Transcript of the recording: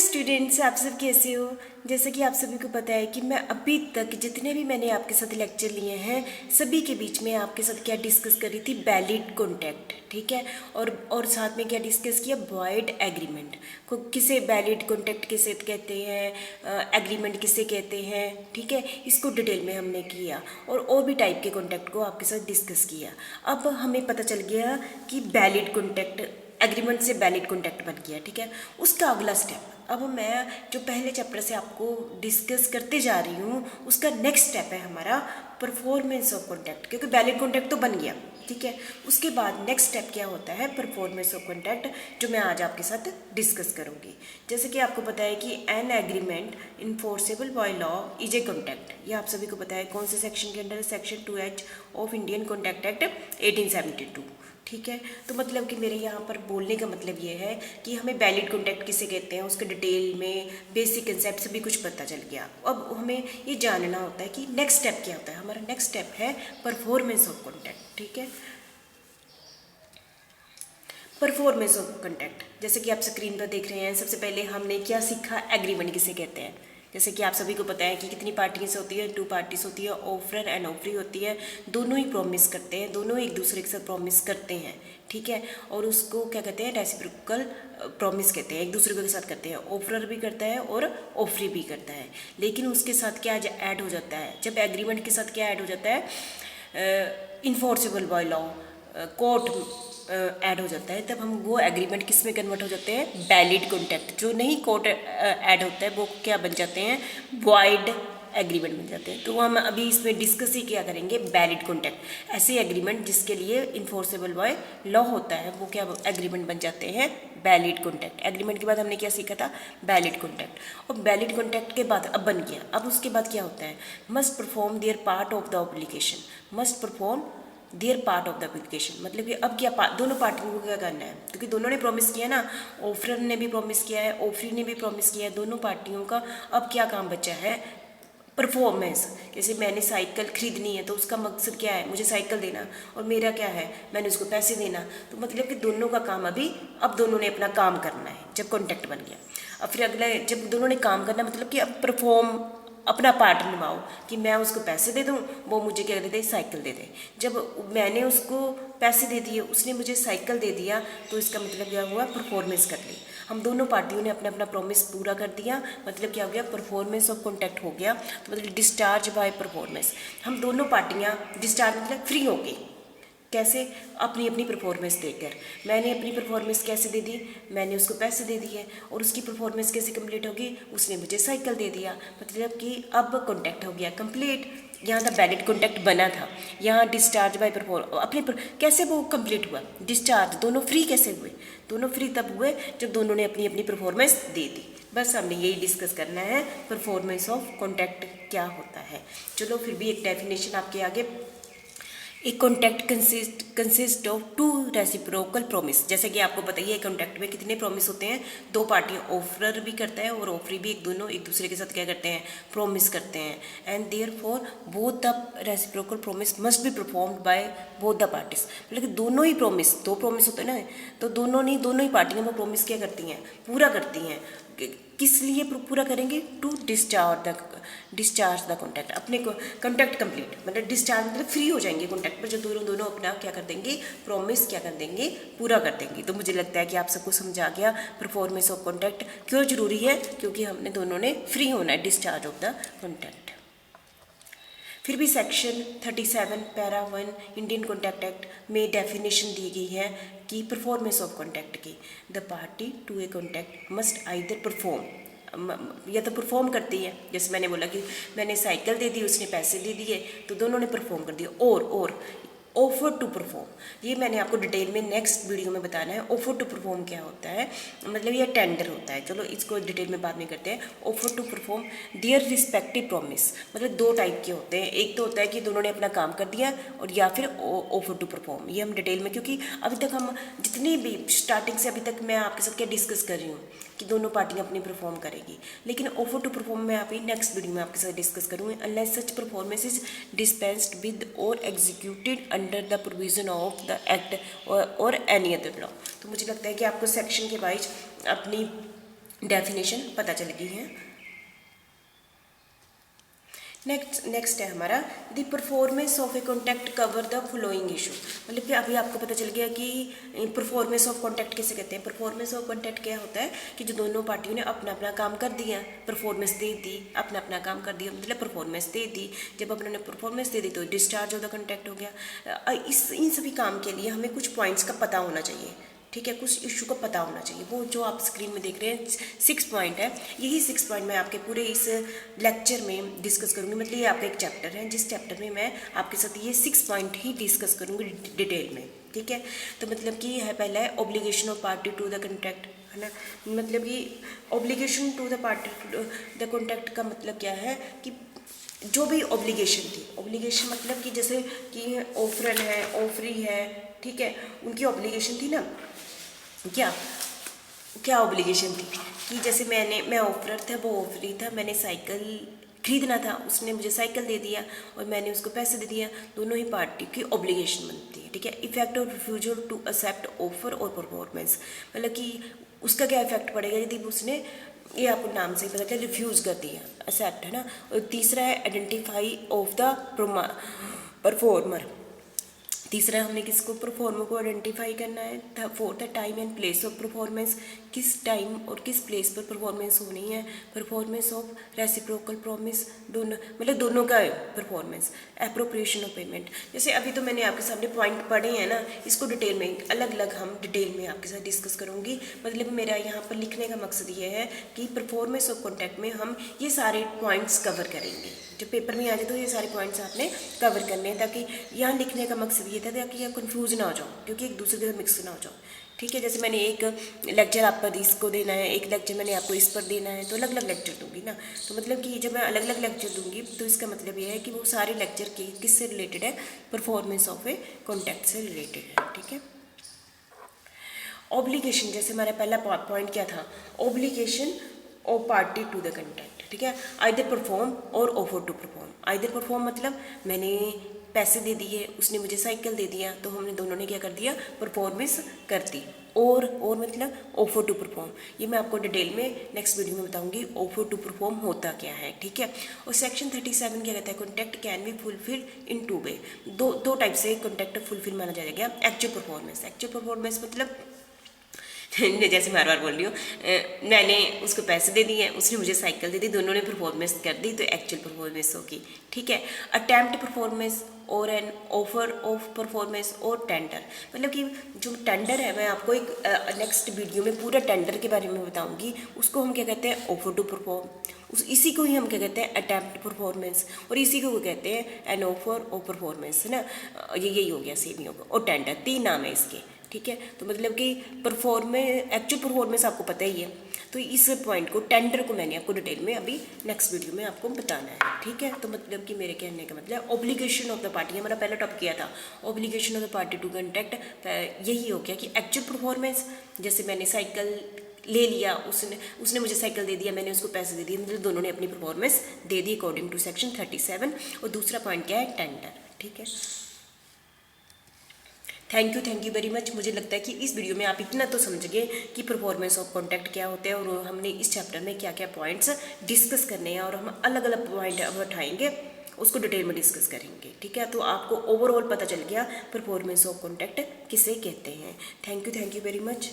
Students, आप सब कैसे हो। जैसा कि आप सभी को पता है कि मैं अभी तक जितने भी मैंने आपके साथ लेक्चर लिए हैं सभी के बीच में आपके साथ क्या डिस्कस करी थी, वैलिड कॉन्ट्रैक्ट, ठीक है। और साथ में क्या डिस्कस किया, वॉइड एग्रीमेंट को किसे वैलिड कॉन्ट्रैक्ट किसे कहते हैं, एग्रीमेंट किसे कहते हैं, ठीक है। इसको डिटेल में हमने किया और भी टाइप के कॉन्ट्रैक्ट को आपके साथ डिस्कस किया। अब हमें पता चल गया कि वैलिड कॉन्ट्रैक्ट एग्रीमेंट से वैलिड कॉन्ट्रैक्ट बन गया, ठीक है। उसका अगला स्टेप, अब मैं जो पहले चैप्टर से आपको डिस्कस करते जा रही हूँ उसका नेक्स्ट स्टेप है हमारा परफॉर्मेंस ऑफ कॉन्ट्रैक्ट, क्योंकि वैलिड कॉन्ट्रैक्ट तो बन गया, ठीक है। उसके बाद नेक्स्ट स्टेप क्या होता है, परफॉर्मेंस ऑफ कॉन्ट्रैक्ट, जो मैं आज आपके साथ डिस्कस करूँगी। जैसे कि आपको पता है कि an agreement enforceable by law is a contract, ये आप सभी को पता है। कौन से सेक्शन के under, section 2H of Indian contract act 1872, ठीक है। तो मतलब कि मेरे यहाँ पर बोलने का मतलब ये है कि हमें वैलिड कॉन्ट्रैक्ट किसे कहते हैं, उसके डिटेल में बेसिक कंसेप्ट सभी कुछ पता चल गया। अब हमें ये जानना होता है कि नेक्स्ट स्टेप क्या होता है। हमारा नेक्स्ट स्टेप है परफॉर्मेंस ऑफ कॉन्ट्रैक्ट, ठीक है। परफॉर्मेंस ऑफ कॉन्ट्रैक्ट, जैसे कि आप स्क्रीन पर देख रहे हैं, सबसे पहले हमने क्या सीखा, एग्रीमेंट किसे कहते हैं। जैसे कि आप सभी को पता है कि कितनी पार्टीज होती है, 2 पार्टीज होती है, ऑफरर एंड ऑफरी होती है। दोनों ही प्रॉमिस करते हैं, दोनों एक दूसरे के साथ प्रॉमिस करते हैं, ठीक है। और उसको क्या कहते हैं, रेसिप्रोकल प्रॉमिस कहते हैं, एक दूसरे के साथ करते हैं। ऑफरर भी करता है और ऑफरी भी करता है, लेकिन उसके साथ क्या ऐड हो जाता है, जब एग्रीमेंट के साथ क्या ऐड हो जाता है, enforceable by law, court add हो जाता है, तब हम वो एग्रीमेंट किस में कन्वर्ट हो जाते हैं, वैलिड कॉन्ट्रैक्ट। जो नहीं कोर्ट ऐड होता है वो क्या बन जाते हैं, वॉइड एग्रीमेंट बन जाते हैं। तो हम अभी इसमें डिस्कस ही क्या करेंगे, वैलिड कॉन्ट्रैक्ट। ऐसे एग्रीमेंट जिसके लिए इन्फोर्सेबल बाय लॉ होता है वो क्या एग्रीमेंट बन जाते हैं, वैलिड कॉन्ट्रैक्ट। एग्रीमेंट के बाद हमने क्या सीखा था, वैलिड कॉन्ट्रैक्ट। और वैलिड कॉन्ट्रैक्ट के बाद अब बन गया, अब उसके बाद क्या होता है, must perform there part of the obligation, must perform there part of the application. मतलब कि अब क्या दोनों पार्टियों को क्या करना है, क्योंकि दोनों ने प्रॉमिस किया ना, ऑफरर ने भी प्रॉमिस किया है, ऑफरी ने भी प्रॉमिस किया है, दोनों पार्टियों का अब क्या काम बचा है, परफॉर्मेंस। जैसे मैंने साइकिल खरीदनी है तो उसका मकसद क्या है, मुझे साइकिल देना, और मेरा क्या है, मैंने उसको पैसे देना। तो मतलब कि दोनों का काम अभी, अब दोनों ने अपना काम करना है जब कॉन्ट्रैक्ट बन गया। अब फिर अगला, जब दोनों ने काम करना मतलब कि अब परफॉर्म, अपना पार्ट निभाओ, कि मैं उसको पैसे दे दूँ, वो मुझे क्या दे दे, साइकिल दे दे। जब मैंने उसको पैसे दे दिए, उसने मुझे साइकिल दे दिया, तो इसका मतलब क्या हुआ, परफॉर्मेंस कर ली। हम दोनों पार्टियों ने अपना अपना प्रॉमिस पूरा कर दिया, मतलब क्या हो गया, परफॉर्मेंस ऑफ कॉन्ट्रैक्ट हो गया। तो मतलब डिस्चार्ज बाय परफॉर्मेंस, हम दोनों पार्टियाँ डिस्चार्ज मतलब फ्री हो गई। कैसे, अपनी अपनी परफॉर्मेंस देकर। मैंने अपनी परफॉर्मेंस कैसे दे दी, मैंने उसको पैसे दे दिए, और उसकी परफॉर्मेंस कैसे कंप्लीट होगी, उसने मुझे साइकिल दे दिया। मतलब कि अब कॉन्टैक्ट हो गया कंप्लीट। यहाँ था वैलिड कॉन्टैक्ट बना था, यहाँ डिस्चार्ज बाय कैसे वो कंप्लीट हुआ, डिस्चार्ज, दोनों फ्री कैसे हुए, दोनों फ्री तब हुए जब दोनों ने अपनी अपनी परफॉर्मेंस दे दी। बस हमने यही डिस्कस करना है, परफॉर्मेंस ऑफ कॉन्ट्रैक्ट क्या होता है। चलो फिर भी एक डेफिनेशन आपके आगे, एक contract consist of 2 reciprocal promise. जैसे कि आपको पता ही है कॉन्ट्रैक्ट में कितने प्रॉमिस होते हैं, 2 पार्टियां, ऑफरर भी करता है और ऑफरी भी, दोनों एक दूसरे के साथ क्या करते हैं, प्रॉमिस करते हैं। And therefore both the reciprocal promise must be performed by both the parties. मतलब कि दोनों ही प्रॉमिस, 2 प्रॉमिस होते हैं ना, तो दोनों ही पार्टियां वो प्रॉमिस क्या करती हैं, पूरा करती हैं। किस लिए पूरा करेंगे, टू डिस्चार्ज द कॉन्ट्रैक्ट, अपने कॉन्ट्रैक्ट कंप्लीट, मतलब डिस्चार्ज मतलब फ्री हो जाएंगे कॉन्ट्रैक्ट पर, जो दोनों अपना क्या कर देंगे, प्रॉमिस क्या कर देंगे, पूरा कर देंगे। तो मुझे लगता है कि आप सबको समझ आ गया परफॉर्मेंस ऑफ कॉन्ट्रैक्ट क्यों जरूरी है, क्योंकि हमने दोनों ने फ्री होना है, डिस्चार्ज ऑफ द कॉन्ट्रैक्ट। फिर भी section 37 para 1 Indian contract act में डेफिनेशन दी गई है कि परफॉर्मेंस ऑफ कॉन्ट्रैक्ट की, the party to a contract must either perform, या तो परफॉर्म करती है, जैसे मैंने बोला कि मैंने साइकिल दे दी, उसने पैसे दे दिए, तो दोनों ने परफॉर्म कर दिया। और ऑफर टू परफॉर्म, ये मैंने आपको डिटेल में नेक्स्ट वीडियो में बताना है। ऑफर टू परफॉर्म क्या होता है, मतलब ये टेंडर होता है, चलो इसको डिटेल में बाद में करते हैं। Offer to perform their respective promise, मतलब 2 टाइप के होते हैं। एक तो होता है कि दोनों ने अपना काम कर दिया, और या फिर ऑफर टू परफॉर्म, ये हम डिटेल में, क्योंकि अभी तक हम जितनी भी स्टार्टिंग से अभी तक मैं आपके साथ क्या डिस्कस कर रही हूँ कि दोनों पार्टियाँ अपनी परफॉर्म करेगी, लेकिन ऑफर टू परफॉर्म मैं अभी नेक्स्ट वीडियो में आपके साथ डिस्कस करूँगी। Unless such performance is dispensed with or executed under the provision of the act or any other law. तो मुझे लगता है कि आपको सेक्शन के वाइज अपनी डेफिनेशन पता चल गई है। नेक्स्ट है हमारा the performance of A contact cover the following issue. मतलब कि अभी आपको पता चल गया कि परफॉर्मेंस ऑफ कॉन्टैक्ट किसे कहते हैं। परफॉर्मेंस ऑफ कॉन्टैक्ट क्या होता है कि जो दोनों पार्टियों ने अपना अपना काम कर दिया, परफॉर्मेंस दे दी, अपना अपना काम कर दिया, मतलब परफॉर्मेंस दे दी। जब उन्होंने परफॉर्मेंस दे दी तो डिस्चार्ज ऑफ द कॉन्टैक्ट हो गया। इन सभी काम के लिए हमें कुछ पॉइंट्स का पता होना चाहिए, ठीक है, कुछ इशू का पता होना चाहिए। वो जो आप स्क्रीन में देख रहे हैं 6 पॉइंट है, यही 6 पॉइंट मैं आपके पूरे इस लेक्चर में डिस्कस करूँगी। मतलब ये आपका एक चैप्टर है, जिस चैप्टर में मैं आपके साथ ये 6 पॉइंट ही डिस्कस करूँगी डिटेल में, ठीक है। तो मतलब कि है पहला है obligation of party to the contract, है ना। मतलब कि obligation to the party the contract का मतलब क्या है कि जो भी ऑब्लिगेशन थी, ऑब्लिगेशन मतलब कि जैसे कि ऑफरर है, ऑफरी है, ठीक है, उनकी ऑब्लिगेशन थी ना, क्या क्या ऑब्लिगेशन थी कि जैसे मैं ऑफरर था, वो ऑफरी था, मैंने साइकिल खरीदना था, उसने मुझे साइकिल दे दिया और मैंने उसको पैसे दे दिया, दोनों ही पार्टी की ऑब्लिगेशन बनती है, ठीक है। Effect of refusal to accept offer और परफॉर्मेंस, मतलब कि उसका क्या इफेक्ट पड़ेगा यदि उसने, ये आपको नाम से ही पता चला, रिफ्यूज़ कर दिया, एक्सेप्ट, है ना। और तीसरा है आइडेंटिफाई ऑफ द परफॉर्मर, तीसरा हमने किसको, परफॉर्मर को आइडेंटिफाई करना है। फोर्थ है time and place of performance, किस टाइम और किस प्लेस पर परफॉर्मेंस होनी है। परफॉर्मेंस ऑफ रेसिप्रोकल प्रॉमिस, दोनों मतलब दोनों का परफॉर्मेंस। एप्रोप्रिएशन ऑफ पेमेंट, जैसे अभी तो मैंने आपके सामने पॉइंट पढ़े हैं ना, इसको डिटेल में अलग अलग हम डिटेल में आपके साथ डिस्कस करूँगी। मतलब मेरा यहाँ पर लिखने का मकसद ये है कि परफॉर्मेंस ऑफ कॉन्टैक्ट में हम ये सारे पॉइंट्स कवर करेंगे। जब पेपर में आ जाए तो ये सारे पॉइंट्स आपने कवर करने हैं, ताकि यहाँ लिखने का मकसद ये था ताकि आप कंफ्यूज ना हो जाओ, क्योंकि एक दूसरे के साथ मिक्स ना हो जाओ, ठीक है। जैसे मैंने एक लेक्चर आप पर इसको देना है, एक लेक्चर मैंने आपको इस पर देना है, तो अलग अलग लेक्चर दूंगी ना। तो मतलब कि जब मैं अलग अलग लेक्चर दूंगी तो इसका मतलब ये है कि वो सारे लेक्चर के किससे रिलेटेड है, परफॉर्मेंस ऑफ ए कॉन्टैक्ट से रिलेटेड है, ठीक है। ऑब्लिगेशन, जैसे हमारा पहला पॉइंट क्या था, obligation of party to the contract, ठीक है। आइदर परफॉर्म और offer to perform. Either perform मतलब मैंने पैसे दे दिए, उसने मुझे साइकिल दे दिया, तो हमने दोनों ने क्या कर दिया, परफॉर्मेंस कर दी। और मतलब ऑफर टू परफॉर्म, ये मैं आपको डिटेल में नेक्स्ट वीडियो में बताऊंगी ऑफर टू परफॉर्म होता क्या है, ठीक है। और सेक्शन 37 क्या कहता है, कॉन्ट्रैक्ट कैन बी फुलफिल इन 2 वे, दो टाइप से कॉन्ट्रैक्ट फुलफिल माना जाएगा। एक्चुअल परफॉर्मेंस, एक्चुअल परफॉर्मेंस मतलब जैसे मैं बार बोल रही हूँ, मैंने उसको पैसे दे दिए, उसने मुझे साइकिल दे दी, दोनों ने परफॉर्मेंस कर दी, तो एक्चुअल परफॉर्मेंस होगी, ठीक है। अटेम्प्ट परफॉर्मेंस और एन ऑफर ऑफ परफॉर्मेंस और टेंडर, मतलब कि जो टेंडर है, मैं आपको एक नेक्स्ट वीडियो में पूरा टेंडर के बारे में बताऊंगी, उसको हम क्या कहते हैं, ऑफर टू परफॉर्म, इसी को ही हम क्या कहते हैं, अटेम्प्ट परफॉर्मेंस, और इसी को कहते हैं एन ऑफर ऑफ परफॉर्मेंस, है ना। ये यही हो गया, सेम ही होगा। और टेंडर 3 नाम है इसके, ठीक है। तो मतलब कि एक्चुअल परफॉर्मेंस आपको पता ही है, तो इस पॉइंट को, टेंडर को मैंने आपको डिटेल में अभी नेक्स्ट वीडियो में आपको बताना है, ठीक है। तो मतलब कि मेरे कहने का मतलब ऑब्लिगेशन ऑफ द पार्टी, हमारा पहला टॉपिक किया था obligation of the party to contract, यही हो गया कि एक्चुअल परफॉर्मेंस, जैसे मैंने साइकिल ले लिया, उसने मुझे साइकिल दे दिया, मैंने उसको पैसे दे दिए, मतलब दोनों ने अपनी परफॉर्मेंस दे दी अकॉर्डिंग टू सेक्शन 37। और दूसरा पॉइंट क्या है, टेंडर, ठीक है। Thank you very much. मुझे लगता है कि इस वीडियो में आप इतना तो समझ गए कि परफॉर्मेंस ऑफ कॉन्टैक्ट क्या होता है, और हमने इस चैप्टर में क्या क्या पॉइंट्स डिस्कस करने हैं, और हम अलग अलग पॉइंट अब उठाएंगे, उसको डिटेल में डिस्कस करेंगे, ठीक है। तो आपको ओवरऑल पता चल गया परफॉर्मेंस ऑफ कॉन्टैक्ट किसे कहते हैं। Thank you very much.